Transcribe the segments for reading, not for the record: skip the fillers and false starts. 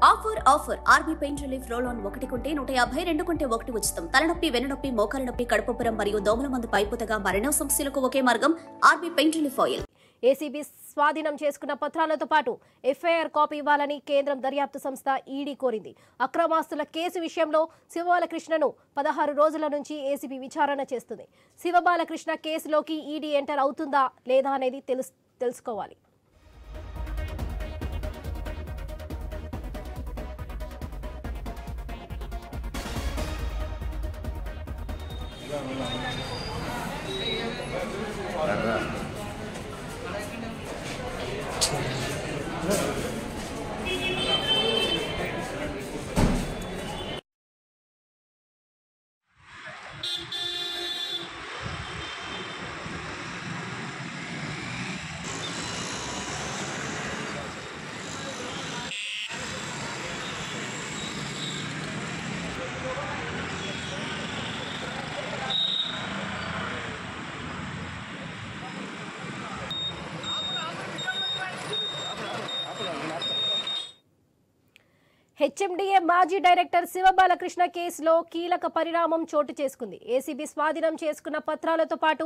Offer RB pain relief roll on 1 కొంటే 150, 2 కొంటే 1 ఉచితం. తలనొప్పి, వెన్నునొప్పి, మోకాల నొప్పి, కడుపుబ్బరం మరియు దోమల మందు పైపుతగా మరెన్నో సమస్యలకు ఒకే మార్గం RB pain relief oil. ACB స్వాధీనం చేసుకున్న పత్రాలతో పాటు ఎఫ్ఐఆర్ కాపీ ఇవ్వాలని కేంద్రం దర్యాప్తు సంస్థ ఈడీ కోరింది. అక్రమాస్తుల కేసు విషయంలో శివబాలకృష్ణను 16 రోజుల నుంచి ఏసీబీ విచారణ చేస్తుంది. శివబాలకృష్ణ కేసులోకి ఈడీ ఎంటర్ అవుతుందా లేదా అనేది తెలుసుకోవాలి. హెచ్ఎండిఏ మాజీ డైరెక్టర్ శివబాలకృష్ణ కేసులో కీలక పరిణామం చోటు చేసుకుంది. ఏసీబీ స్వాధీనం చేసుకున్న పత్రాలతో పాటు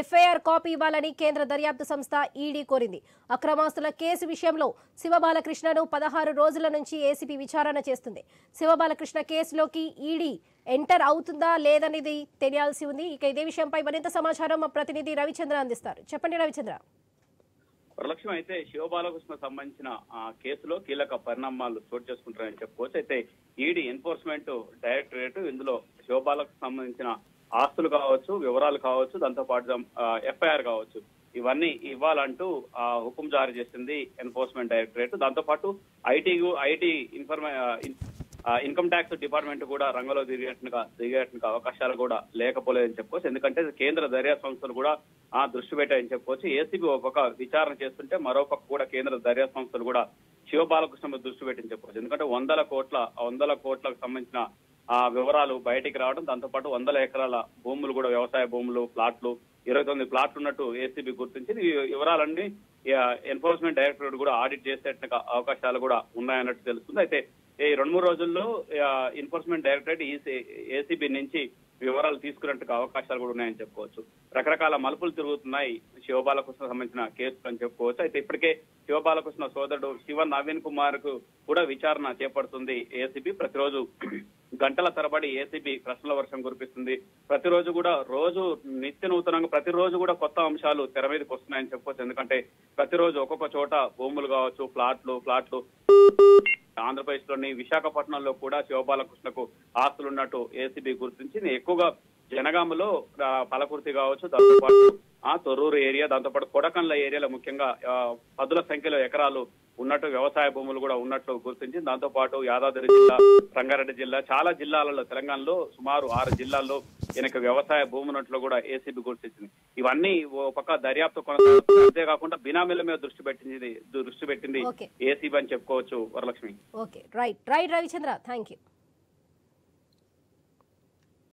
ఎఫ్ఐఆర్ కాపీ ఇవ్వాలని కేంద్ర దర్యాప్తు సంస్థ ఈడీ కోరింది. అక్రమాస్తుల కేసు విషయంలో శివబాలకృష్ణను 16 రోజుల నుంచి ఏసీబీ విచారణ చేస్తుంది. శివబాలకృష్ణ కేసులోకి ఈడీ ఎంటర్ అవుతుందా లేదనేది తెలియాల్సి ఉంది. ఇక ఇదే విషయంపై మరింత సమాచారం మా ప్రతినిధి రవిచంద్ర అందిస్తారు. చెప్పండి రవిచంద్ర. వరలక్ష్మి, అయితే శివబాలకృష్ణ సంబంధించిన కేసులో కీలక పరిణామాలు చోటు చేసుకుంటారని చెప్పుకోవచ్చు. అయితే ఈడీ ఎన్ఫోర్స్మెంట్ డైరెక్టరేట్ ఇందులో శివబాలకు సంబంధించిన ఆస్తులు కావచ్చు, వివరాలు కావచ్చు, దాంతో పాటు ఎఫ్ఐఆర్ కావచ్చు, ఇవన్నీ ఇవ్వాలంటూ హుకుం జారీ చేసింది ఎన్ఫోర్స్మెంట్ డైరెక్టరేట్. దాంతో పాటు ఐటీ ఇన్కమ్ ట్యాక్స్ డిపార్ట్మెంట్ కూడా రంగంలో దిగేట్టుగా అవకాశాలు కూడా లేకపోలేదని చెప్పుకోవచ్చు. ఎందుకంటే కేంద్ర దర్యాప్తు సంస్థలు కూడా దృష్టి పెట్టాయని చెప్పుకోవచ్చు. ఏసీబీ ఒక విచారణ చేస్తుంటే మరోపక్క కూడా కేంద్ర దర్యాప్తు సంస్థలు కూడా శివబాలకృష్ణ దృష్టి పెట్టని చెప్పుకోవచ్చు. ఎందుకంటే 100 కోట్లకు సంబంధించిన వివరాలు బయటికి రావడం, దాంతోపాటు 100 ఎకరాల భూములు కూడా, వ్యవసాయ భూములు, ప్లాట్లు, 29 ప్లాట్లు ఉన్నట్టు ఏసీబీ గుర్తించింది. ఈ వివరాలన్నీ ఎన్ఫోర్స్మెంట్ డైరెక్టరేట్ కూడా ఆడిట్ చేసేట్టుగా అవకాశాలు కూడా ఉన్నాయన్నట్టు తెలుస్తుంది. అయితే ఈ 2-3 రోజుల్లో ఎన్ఫోర్స్మెంట్ డైరెక్టరేట్ ఏసీబీ నుంచి వివరాలు తీసుకున్నట్టుగా అవకాశాలు కూడా ఉన్నాయని చెప్పుకోవచ్చు. రకరకాల మలుపులు తిరుగుతున్నాయి శివబాలకృష్ణ సంబంధించిన కేసులు అని చెప్పుకోవచ్చు. అయితే ఇప్పటికే శివబాలకృష్ణ సోదరుడు శివ నవీన్ కుమార్ కు కూడా విచారణ చేపడుతుంది ఏసీబీ. ప్రతిరోజు గంటల తరబడి ఏసీబీ ప్రశ్నల వర్షం కురిపిస్తుంది. ప్రతిరోజు కూడా నిత్య నూతనంగా ప్రతిరోజు కూడా కొత్త అంశాలు తెర మీదకి వస్తున్నాయని చెప్పుకోవచ్చు. ఎందుకంటే ప్రతిరోజు ఒక్కొక్క చోట భూములు కావచ్చు, ప్లాట్లు ఆంధ్రప్రదేశ్ లోని విశాఖపట్నంలో కూడా శివబాలకృష్ణకు ఆస్తులు ఉన్నట్టు ఏసీబీ గుర్తించింది. ఎక్కువగా జనగామలో పలకుర్తి కావచ్చు, దాంతోపాటు తొర్రూరు ఏరియా, దాంతోపాటు కొడకండ్ల ఏరియాలో ముఖ్యంగా 10ల సంఖ్యలో ఎకరాలు ఉన్నట్టు, వ్యవసాయ భూములు కూడా ఉన్నట్లు గుర్తించింది. దాంతో పాటు యాదాద్రి జిల్లా, రంగారెడ్డి జిల్లా, చాలా జిల్లాలలో, తెలంగాణలో సుమారు 6 జిల్లాల్లో ఈయనకు వ్యవసాయ భూమి ఉన్నట్లు కూడా ఏసీబీ గుర్తించింది. ఇవన్నీ ఓ పక్క దర్యాప్తు కొనసాగుతుంది. అంతేకాకుండా బినామీల మీద దృష్టి పెట్టింది ఏసీబీ అని చెప్పుకోవచ్చు. Varalakshmi. Right Ravichandra, thank you.